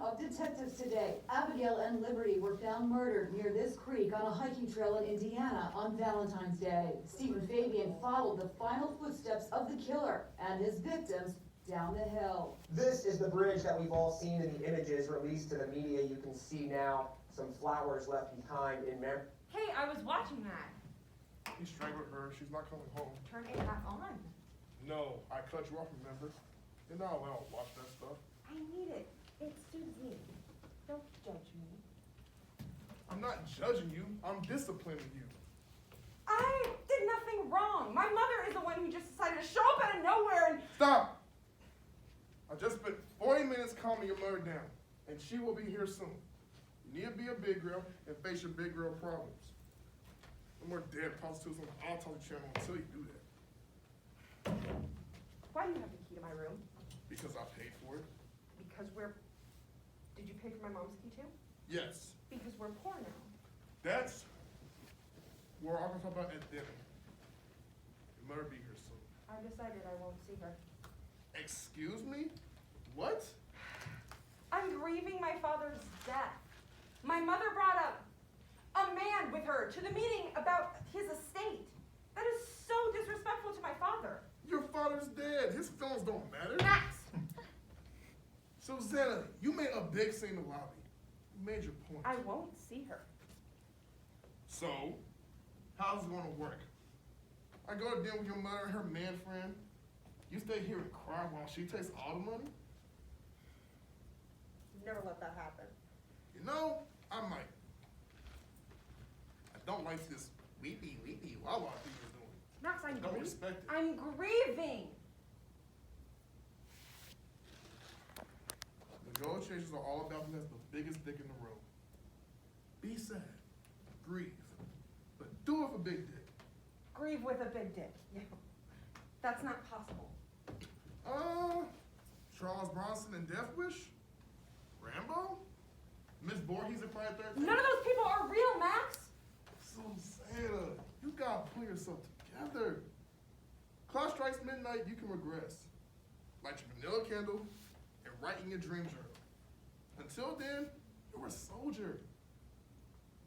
of detectives today. Abigail and Liberty were found murdered near this creek on a hiking trail in Indiana on Valentine's Day. Stephen Fabian followed the final footsteps of the killer and his victims down the hill. This is the bridge that we've all seen in the images released to the media. You can see now some flowers left behind in memory. Hey, I was watching that. He strangled her. She's not coming home. Turn it back on. No, I cut you off, remember? You're not allowed to watch that stuff. I need it. It suits me. Don't judge me. I'm not judging you. I'm disciplining you. I did nothing wrong. My mother is the one who just decided to show up out of nowhere and... Stop! I just spent 40 minutes calming your mother down, and she will be here soon. You need to be a big girl and face your big girl problems. No more dead prostitutes on the autopsy channel until you do that. Why do you have the key to my room? Because I paid for it? Because we're... Did you pay for my mom's key too? Yes. Because we're poor now. That's what I'm going to talk about at dinner. Your mother be here soon. I decided I won't see her. Excuse me? What? I'm grieving my father's death. My mother brought up a man with her to the meeting about his estate. That is so disrespectful to my father. Your father's dead. His feelings don't matter. Max! Susanna, you made a big scene in the lobby. You made your point. I won't see her. So, how's it going to work? I go to dinner with your mother and her man friend. You stay here and cry while she takes all the money? Never let that happen. You know, I might. I don't like this weepy wah-wah thing you're doing. Max, I don't respect it. I'm grieving. Negotiations are all about who has the biggest dick in the room. Be sad. Grieve. But do it for big dick. Grieve with a big dick. Yeah. That's not possible. Charles Bronson and Death Wish? Rambo? Miss Voorhees in Friday the 13th? None of those people are real, Max. Susanna, you gotta pull yourself together. Clock strikes midnight, you can regress. Light your vanilla candle and write in your dream journal. Until then, you're a soldier.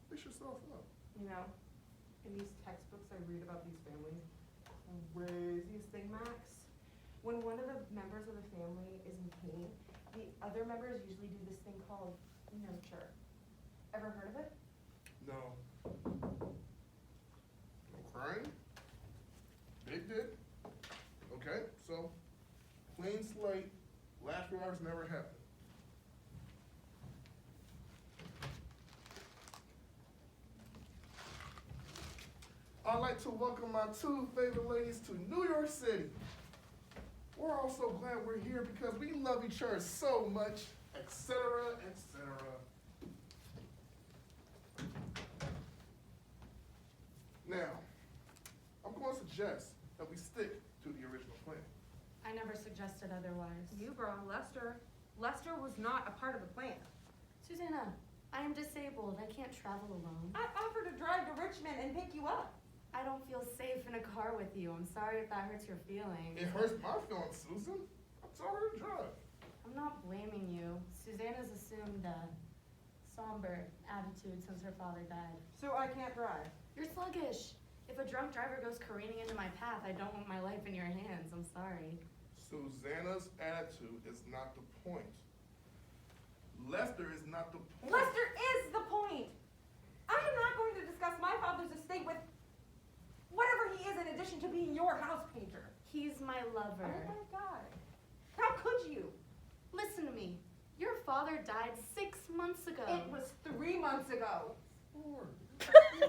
Fix yourself up. You know, in these textbooks I read about these families, the craziest thing, Max, when one of the members of the family is in pain, the other members usually do this thing called nurture. Ever heard of it? No. No crying? Big dick? Okay, so clean slate, last few hours never happened. I'd like to welcome my two favorite ladies to New York City. We're all so glad we're here because we love each other so much, etc., etc. Now, I'm going to suggest that we stick to the original plan. I never suggested otherwise. You, bro, Lester. Lester was not a part of the plan. Susanna, I am disabled. I can't travel alone. I offered to drive to Richmond and pick you up. I don't feel safe in a car with you. I'm sorry if that hurts your feelings. It hurts my feelings, Susan. I'm sorry to drive. I'm not blaming you. Susanna's assumed a somber attitude since her father died. So I can't drive. You're sluggish. If a drunk driver goes careening into my path, I don't want my life in your hands. I'm sorry. Susanna's attitude is not the point. Lester is not the point. Lester is the point. I am not going to discuss my father's estate with whatever he is in addition to being your house painter. He's my lover. Oh my God. How could you? Listen to me. Your father died 6 months ago. It was 3 months ago. 4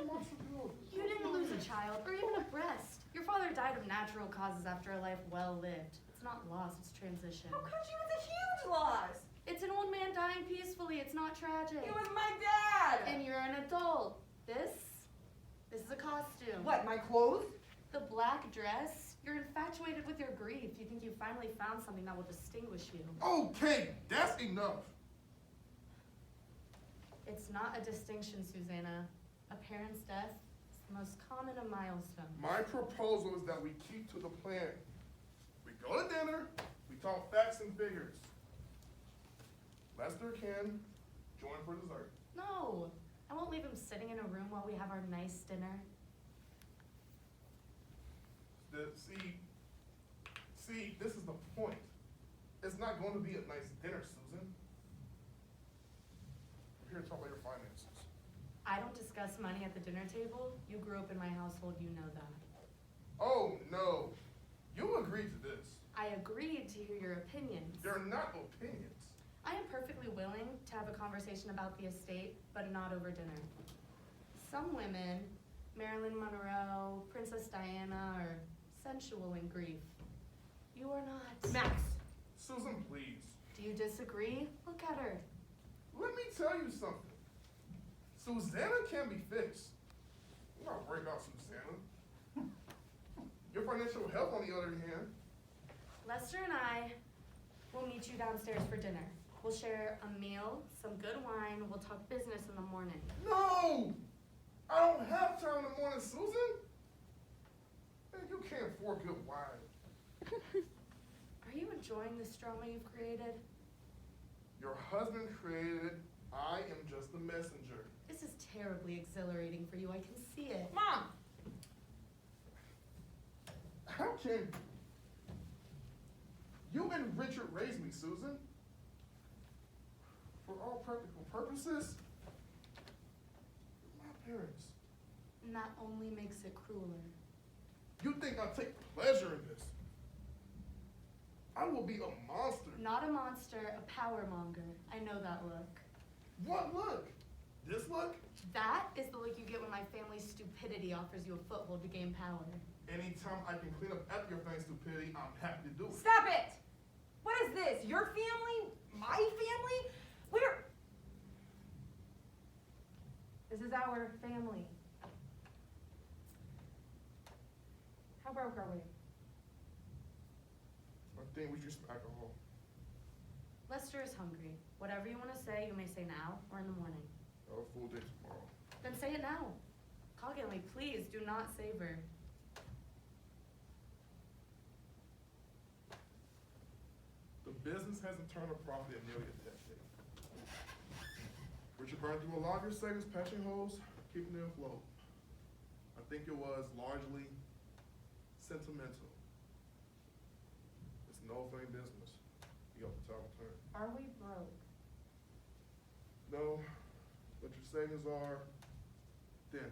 months ago. You didn't lose a child or even a breast. Your father died of natural causes after a life well lived. It's not loss, it's transition. How could you? It's a huge loss. It's an old man dying peacefully. It's not tragic. He was my dad. And you're an adult. This is a costume. What, my clothes? The black dress. You're infatuated with your grief. You think you finally found something that will distinguish you. Okay, that's enough. It's not a distinction, Susanna. A parent's death is the most common of milestones. My proposal is that we keep to the plan. We go to dinner, we talk facts and figures. Lester can join for dessert. No, I won't leave him sitting in a room while we have our nice dinner. See, this is the point. It's not going to be a nice dinner, Susan. We're here to talk about your finances. I don't discuss money at the dinner table. You grew up in my household, you know that. Oh, no. You agreed to this. I agreed to hear your opinions. They're not opinions. I am perfectly willing to have a conversation about the estate, but not over dinner. Some women, Marilyn Monroe, Princess Diana, are sensual in grief. You are not. Max! Susan, please. Do you disagree? Look at her. Let me tell you something. Susanna can be fixed. I'm not worried about Susanna. Your financial health, on the other hand. Lester and I will meet you downstairs for dinner. We'll share a meal, some good wine, we'll talk business in the morning. No! I don't have time in the morning, Susan. Man, you can't afford good wine. Are you enjoying this drama you've created? Your husband created it. I am just the messenger. This is terribly exhilarating for you, I can see it. Mom! How can you and Richard raise me, Susan? For all practical purposes, you're my parents. And that only makes it crueler. You think I take pleasure in this? I will be a monster. Not a monster, a power monger. I know that look. What look? This look? That is the look you get when my family's stupidity offers you a foothold to gain power. Anytime I can clean up after your family's stupidity, I'm happy to do it. Stop it! What is this? Your family? My family? This is our family. How broke are we? I think we should some alcohol. Lester is hungry. Whatever you want to say, you may say now or in the morning. I have a full day tomorrow. Then say it now. Cogginley, please do not savor. The business hasn't turned a profit in nearly a decade. Richard burned through a lot of your savings, patching holes, keeping it afloat. I think it was largely sentimental. It's no funny business. You got the time to turn. Are we broke? No, but your savings are thin.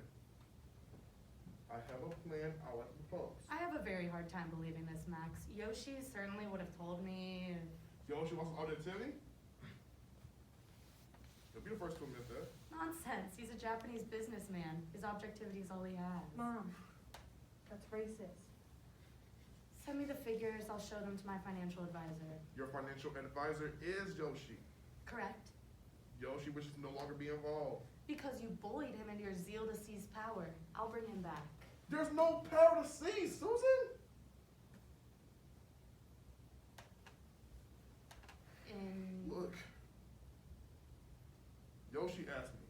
I have a plan I like to propose. I have a very hard time believing this, Max. Yoshi certainly would have told me if... Yoshi wants some objectivity? You'll be the first to admit that. Nonsense. He's a Japanese businessman. His objectivity is all he has. Mom, that's racist. Send me the figures. I'll show them to my financial advisor. Your financial advisor is Yoshi. Correct? Yoshi wishes to no longer be involved. Because you bullied him into your zeal to seize power. I'll bring him back. There's no power to seize, Susan! Look, Yoshi asked me.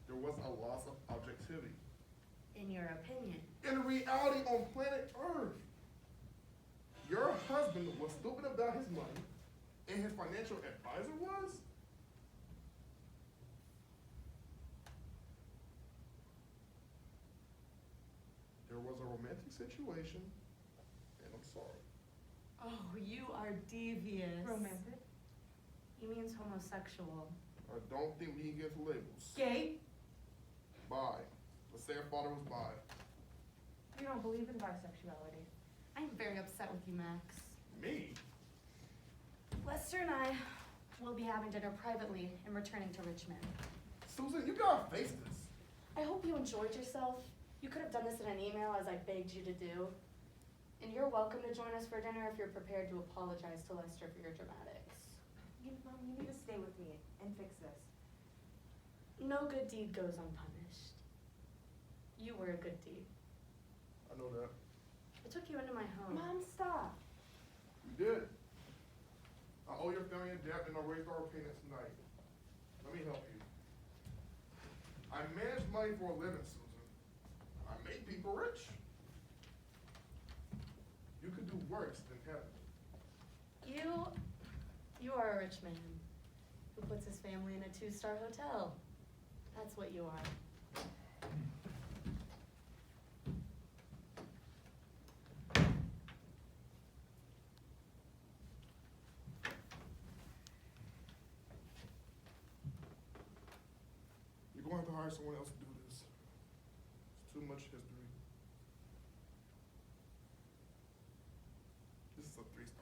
There was a loss of objectivity. In your opinion. In reality on planet Earth, your husband was stupid about his money, and his financial advisor was? There was a romantic situation, and I'm sorry. Oh, you are devious. Romantic? He means homosexual. I don't think we can get to labels. Gay? Bi. Let's say our father was bi. You don't believe in bisexuality. I'm very upset with you, Max. Me? Lester and I will be having dinner privately and returning to Richmond. Susan, you gotta face this. I hope you enjoyed yourself. You could have done this in an email as I begged you to do. And you're welcome to join us for dinner if you're prepared to apologize to Lester for your dramatics. Mom, you need to stay with me and fix this. No good deed goes unpunished. You were a good deed. I know that. I took you into my home. Mom, stop. You did. I owe your family a debt and I raised our payments tonight. Let me help you. I manage money for a living, Susan. I make people rich. You could do worse than heaven. You are a rich man. family in a 2-star hotel. That's what you are. You're going to have to hire someone else to do this. It's too much history. This is a 3-star